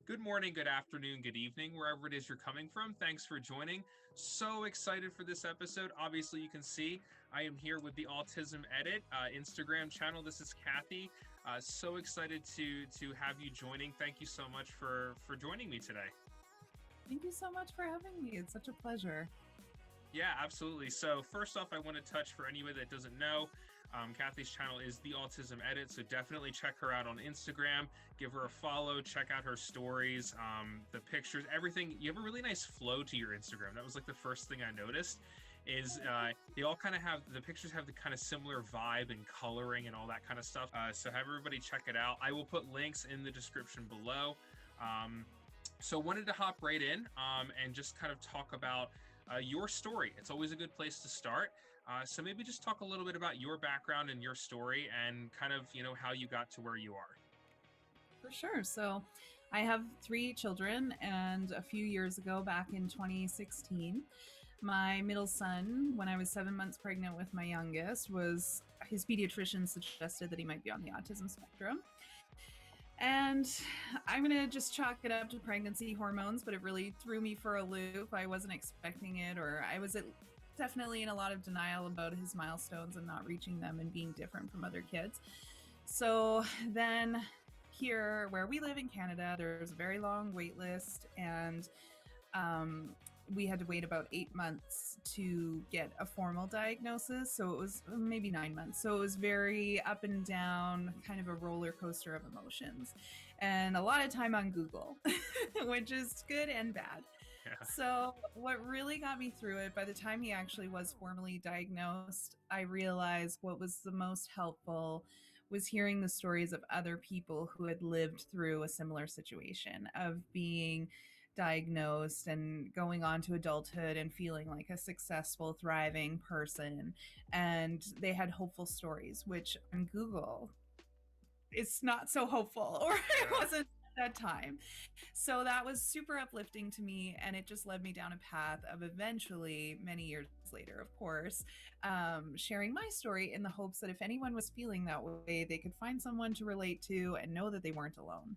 Good morning, good afternoon, good evening, wherever it is you're coming from. Thanks for joining. So excited for this episode. Obviously, you can see I am here with the Autism Edit Instagram channel. This is Kathy. So excited to have you joining. Thank you so much for joining me today. Thank you so much for having me. It's such a pleasure. Yeah, absolutely. So first off, I want to touch for anybody that doesn't know, Kathy's channel is the Autism Edit, so definitely check her out on Instagram, give her a follow, check out her stories, the pictures, everything. You have a really nice flow to your Instagram. That was like the first thing I noticed is they all kind of have, the pictures have the kind of similar vibe and coloring and all that kind of stuff. So have everybody check it out. I will put links in the description below. So wanted to hop right in and just kind of talk about your story. It's always a good place to start. So maybe just talk a little bit about your background and your story and kind of, how you got to where you are. For sure. So I have 3 children, and a few years ago, back in 2016, my middle son, when I was 7 months pregnant with my youngest, his pediatrician suggested that he might be on the autism spectrum. And I'm going to just chalk it up to pregnancy hormones, but it really threw me for a loop. I wasn't expecting it, or I was definitely in a lot of denial about his milestones and not reaching them and being different from other kids. So then here where we live in Canada, there's a very long wait list, and we had to wait about 8 months to get a formal diagnosis. So it was maybe 9 months. So it was very up and down, kind of a roller coaster of emotions, and a lot of time on Google, which is good and bad. Yeah. So what really got me through it, by the time he actually was formally diagnosed, I realized what was the most helpful was hearing the stories of other people who had lived through a similar situation of being diagnosed and going on to adulthood and feeling like a successful, thriving person. And they had hopeful stories, which on Google, it's not so hopeful, or it wasn't at that time. So that was super uplifting to me. And it just led me down a path of eventually, many years later, of course, sharing my story in the hopes that if anyone was feeling that way, they could find someone to relate to and know that they weren't alone.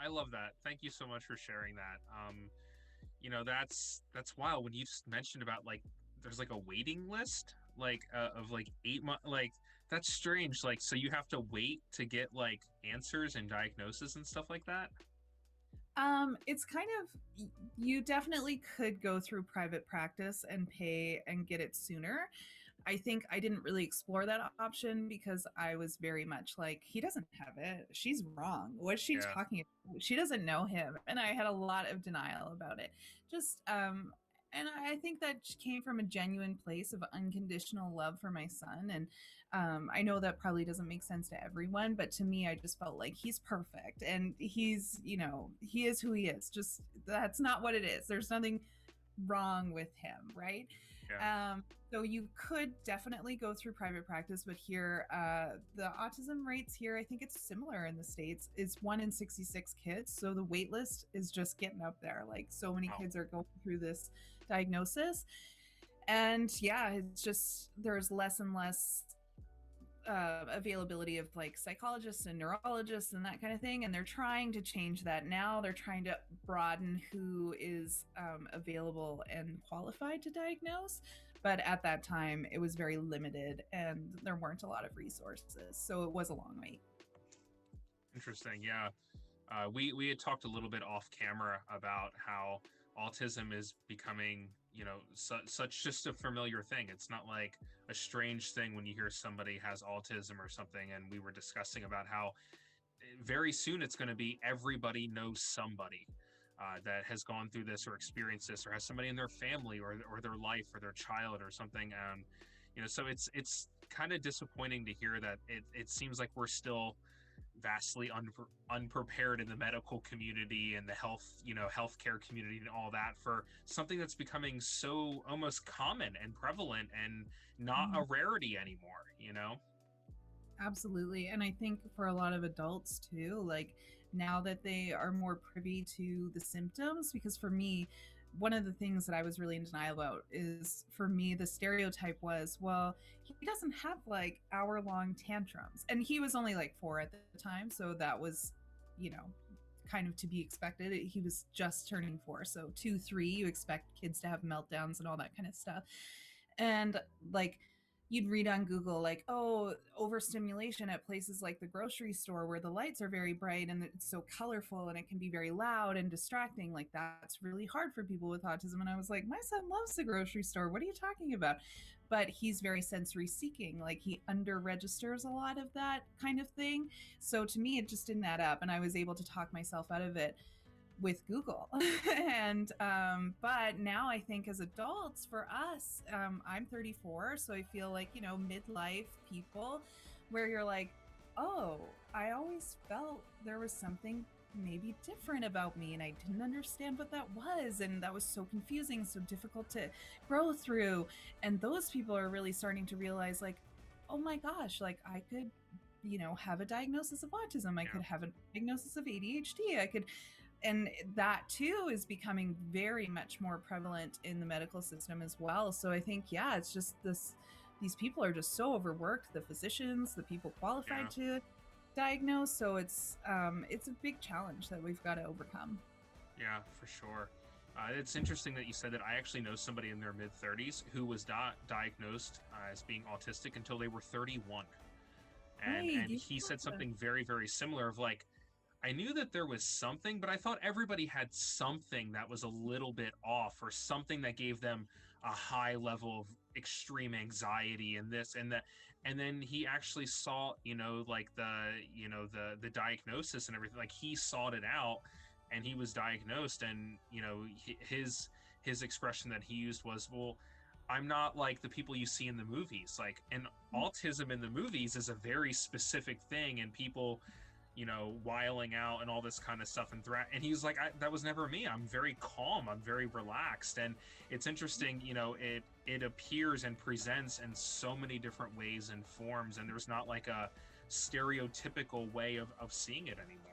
I love that. Thank you so much for sharing that. That's wild when you just mentioned about like there's like a waiting list of like 8 months. Like that's strange. Like so you have to wait to get like answers and diagnosis and stuff like that. It's kind of, you definitely could go through private practice and pay and get it sooner. I think I didn't really explore that option because I was very much like, he doesn't have it. She's wrong. What's she talking about? She doesn't know him. And I had a lot of denial about it. And I think that came from a genuine place of unconditional love for my son. And I know that probably doesn't make sense to everyone, but to me, I just felt like he's perfect and he is who he is. Just that's not what it is. There's nothing wrong with him, right? Yeah. So you could definitely go through private practice, but here the autism rates here, I think it's similar in the States, is 1 in 66 kids. So the wait list is just getting up there. Like so many kids are going through this diagnosis, and yeah, it's just there's less and less availability of like psychologists and neurologists and that kind of thing, and they're trying to change that now. They're trying to broaden who is available and qualified to diagnose, but at that time it was very limited and there weren't a lot of resources, so it was a long wait. Interesting. Yeah. We had talked a little bit off camera about how autism is becoming, such just a familiar thing. It's not like a strange thing when you hear somebody has autism or something. And we were discussing about how very soon it's going to be everybody knows somebody that has gone through this or experienced this or has somebody in their family or their life or their child or something. So it's kind of disappointing to hear that it seems like we're still vastly unprepared in the medical community and the healthcare community and all that for something that's becoming so almost common and prevalent and not a rarity anymore, Absolutely. And I think for a lot of adults too, like now that they are more privy to the symptoms, because for me, one of the things that I was really in denial about is, for me, the stereotype was, well, he doesn't have like hour-long tantrums. And he was only like 4 at the time. So that was, kind of to be expected. He was just turning 4, so 2, 3, you expect kids to have meltdowns and all that kind of stuff. And like you'd read on Google, like, oh, overstimulation at places like the grocery store where the lights are very bright and it's so colorful and it can be very loud and distracting. Like, that's really hard for people with autism. And I was like, my son loves the grocery store. What are you talking about? But he's very sensory seeking. Like, he under registers a lot of that kind of thing. So to me, it just didn't add up. And I was able to talk myself out of it with Google. And but now I think as adults, for us, I'm 34, so I feel like, you know, midlife people where you're like, oh, I always felt there was something maybe different about me and I didn't understand what that was, and that was so confusing, so difficult to grow through. And those people are really starting to realize, like, oh my gosh, like I could, you know, have a diagnosis of autism, I could have a diagnosis of ADHD, I could. And that too is becoming very much more prevalent in the medical system as well. So I think, yeah, it's just these people are just so overworked, the physicians, the people qualified to diagnose. So it's a big challenge that we've got to overcome. Yeah, for sure. It's interesting that you said that. I actually know somebody in their mid-30s who was diagnosed as being autistic until they were 31. And he said something very, very similar of like, I knew that there was something, but I thought everybody had something that was a little bit off, or something that gave them a high level of extreme anxiety and this and that. And then he actually saw, you know, like the diagnosis and everything. Like, he sought it out and he was diagnosed. And, you know, his expression that he used was, well, I'm not like the people you see in the movies. Like, and autism in the movies is a very specific thing, and people, you know, wiling out and all this kind of stuff and threat. And he's like, that was never me. I'm very calm. I'm very relaxed. And it's interesting, you know, it appears and presents in so many different ways and forms. And there's not like a stereotypical way of seeing it anymore.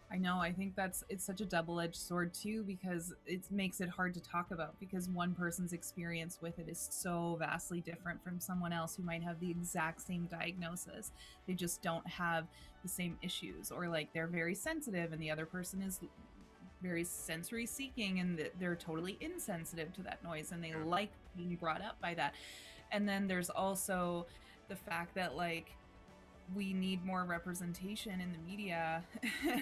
I know. I think it's such a double-edged sword too, because it makes it hard to talk about, because one person's experience with it is so vastly different from someone else who might have the exact same diagnosis. They just don't have the same issues, or like they're very sensitive and the other person is very sensory seeking and they're totally insensitive to that noise and they like being brought up by that. And then there's also the fact that, like, we need more representation in the media.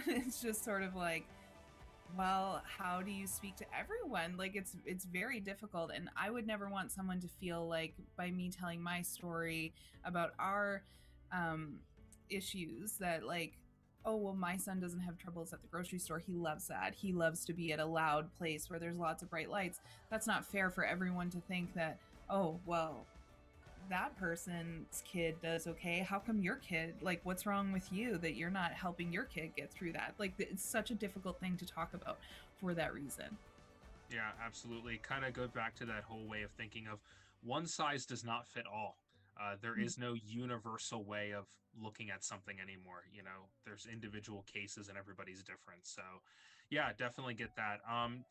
It's just sort of like, well, how do you speak to everyone? Like, it's very difficult. And I would never want someone to feel like, by me telling my story about our issues, that like, oh, well, my son doesn't have troubles at the grocery store. He loves that. He loves to be at a loud place where there's lots of bright lights. That's not fair for everyone to think that, oh, well, that person's kid does okay. How come your kid, like, what's wrong with you that you're not helping your kid get through that? Like, it's such a difficult thing to talk about for that reason. Yeah, absolutely. Kind of goes back to that whole way of thinking of one size does not fit all. There is no universal way of looking at something anymore. You know, there's individual cases and everybody's different. So yeah, definitely get that.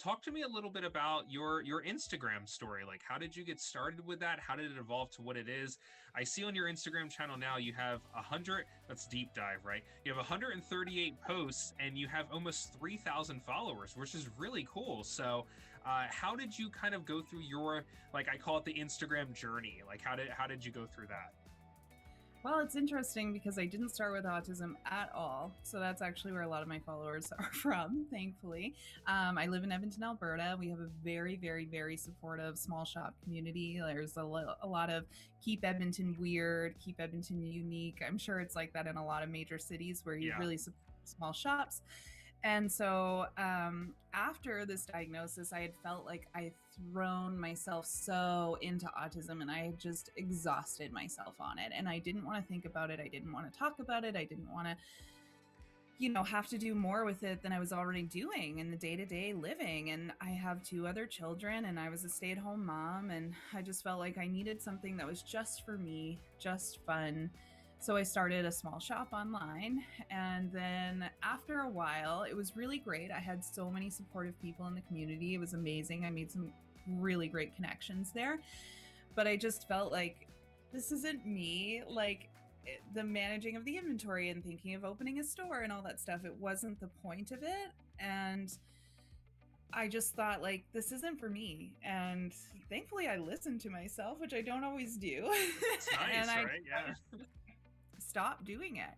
Talk to me a little bit about your Instagram story. Like, how did you get started with that? How did it evolve to what it is? I see on your Instagram channel now you have 100, that's deep dive, right? You have 138 posts and you have almost 3,000 followers, which is really cool. So how did you kind of go through your, like, I call it the Instagram journey? Like, how did you go through that? Well, it's interesting because I didn't start with autism at all. So that's actually where a lot of my followers are from, thankfully. I live in Edmonton, Alberta. We have a very, very, very supportive small shop community. There's a lot of keep Edmonton weird, keep Edmonton unique. I'm sure it's like that in a lot of major cities where you really support small shops. And so after this diagnosis, I had felt like I had thrown myself so into autism and I had just exhausted myself on it. And I didn't want to think about it. I didn't want to talk about it. I didn't want to, you know, have to do more with it than I was already doing in the day-to-day living. And I have 2 other children and I was a stay-at-home mom. And I just felt like I needed something that was just for me, just fun. So I started a small shop online, and then after a while, it was really great. I had so many supportive people in the community. It was amazing. I made some really great connections there, but I just felt like, this isn't me. Like, the managing of the inventory and thinking of opening a store and all that stuff. It wasn't the point of it. And I just thought, like, this isn't for me. And thankfully I listened to myself, which I don't always do. It's nice, and right? Yeah. stopped doing it.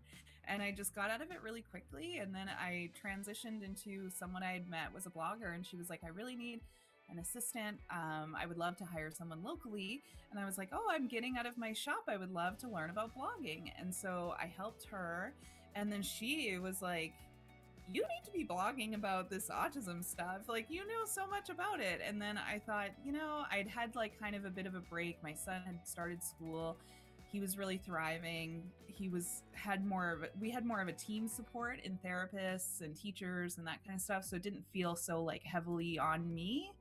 And I just got out of it really quickly. And then I transitioned into someone I had met was a blogger, and she was like, I really need an assistant. I would love to hire someone locally. And I was like, oh, I'm getting out of my shop. I would love to learn about blogging. And so I helped her. And then she was like, you need to be blogging about this autism stuff. Like, you know so much about it. And then I thought, I'd had like kind of a bit of a break. My son had started school. He was really thriving. We had more of a team support in therapists and teachers and that kind of stuff. So it didn't feel so like heavily on me.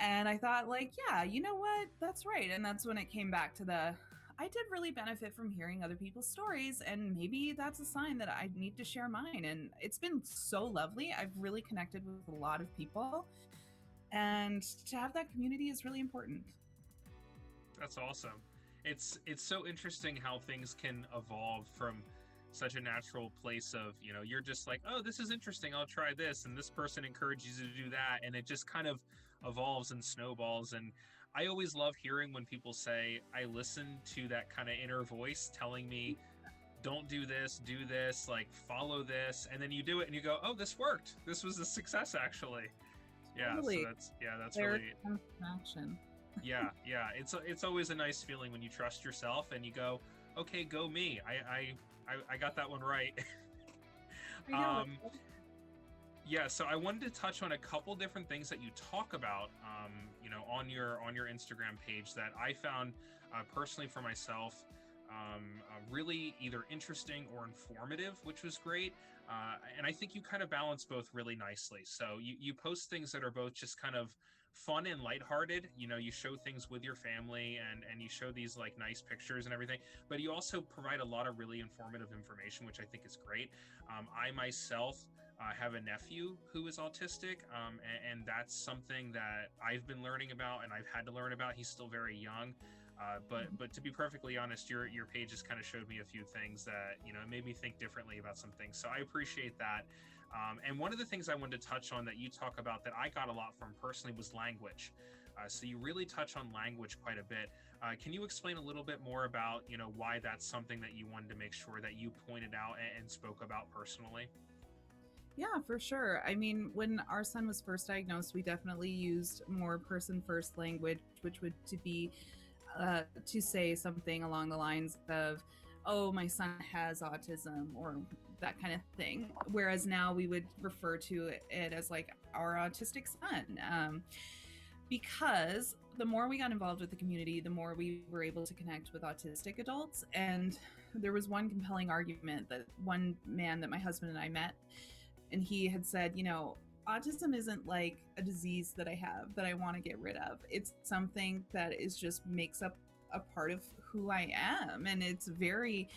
And I thought, like, yeah, you know what? That's right. And that's when it came back to I did really benefit from hearing other people's stories, and maybe that's a sign that I need to share mine. And it's been so lovely. I've really connected with a lot of people, and to have that community is really important. That's awesome. It's so interesting how things can evolve from such a natural place of, you're just like, oh, this is interesting, I'll try this, and this person encourages you to do that, and it just kind of evolves and snowballs. And I always love hearing when people say, I listen to that kind of inner voice telling me, don't do this, like follow this, and then you do it and you go, oh, this worked, this was a success actually. Totally. So that's really action. yeah it's always a nice feeling when you trust yourself and you go, okay, go me, I got that one right. Yeah, so I wanted to touch on a couple different things that you talk about, on your Instagram page that I found personally for myself really either interesting or informative, which was great. And I think you kind of balance both really nicely. So you post things that are both just kind of fun and lighthearted. You show things with your family and you show these like nice pictures and everything, but you also provide a lot of really informative information, which I think is great. I myself have a nephew who is autistic, and that's something that I've been learning about and I've had to learn about. He's still very young. But to be perfectly honest, your page just kind of showed me a few things that, it made me think differently about some things. So I appreciate that. And one of the things I wanted to touch on that you talk about that I got a lot from personally was language. So you really touch on language quite a bit. Can you explain a little bit more about, why that's something that you wanted to make sure that you pointed out and spoke about personally? Yeah, for sure. I mean, when our son was first diagnosed, we definitely used more person first language, which would be to say something along the lines of, oh, my son has autism, or that kind of thing. Whereas now we would refer to it as like our autistic son. Because the more we got involved with the community, the more we were able to connect with autistic adults. And there was one compelling argument that one man that my husband and I met, and he had said, autism isn't like a disease that I have that I want to get rid of. It's something that just makes up a part of who I am. And it's very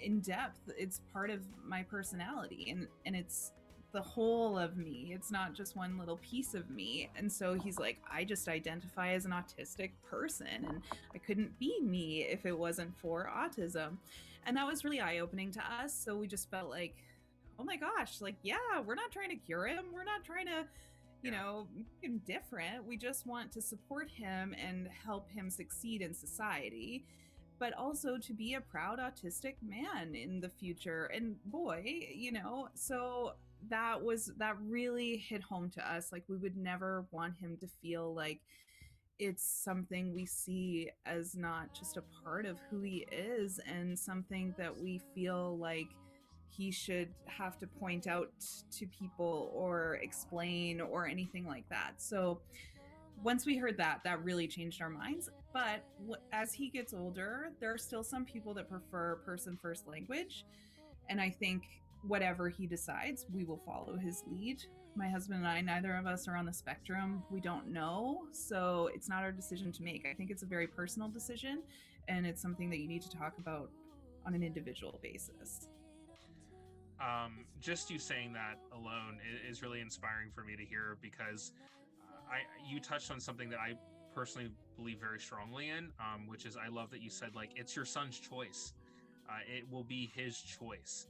in depth. It's part of my personality, and it's the whole of me. It's not just one little piece of me. And so he's like, I just identify as an autistic person, and I couldn't be me if it wasn't for autism. And that was really eye-opening to us. So we just felt like, oh my gosh, like, yeah, we're not trying to cure him. We're not trying to, make him different. We just want to support him and help him succeed in society, but also to be a proud autistic man in the future and boy, so that really hit home to us. Like, we would never want him to feel like it's something we see as not just a part of who he is and something that we feel like he should have to point out to people or explain or anything like that. So once we heard that really changed our minds. But as he gets older, there are still some people that prefer person first language. And I think whatever he decides, we will follow his lead. My husband and I, neither of us are on the spectrum. We don't know. So it's not our decision to make. I think it's a very personal decision, and it's something that you need to talk about on an individual basis. Just you saying that alone is really inspiring for me to hear, because you touched on something that I personally believe very strongly in, which is, I love that you said, like, it's your son's choice. It will be his choice.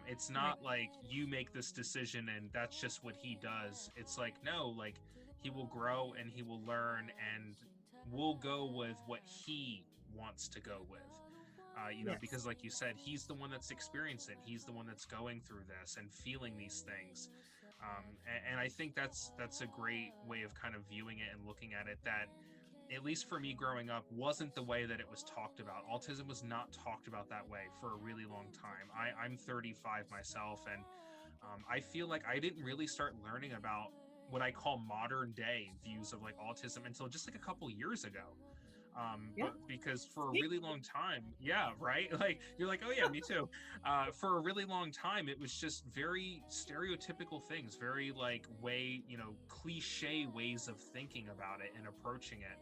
It's Right. not like you make this decision and that's just what he does. It's like, no, like he will grow and he will learn, and we'll go with what he wants to go with. Yes. Because like you said, he's the one that's experiencing it. He's the one that's going through this and feeling these things. And I think that's a great way of kind of viewing it and looking at it, that at least for me growing up, wasn't the way that it was talked about. Autism was not talked about that way for a really long time. I'm 35 myself, and I feel like I didn't really start learning about what I call modern day views of like autism until just like a couple years ago. Yeah. But because for a Me really too. long time, yeah, right, like you're like, oh yeah, me too. For a really long time it was just very stereotypical things, very like cliche ways of thinking about it and approaching it.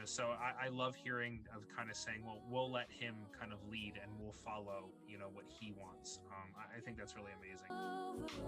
So I love hearing of kind of saying, well, we'll let him kind of lead and we'll follow what he wants. I think that's really amazing.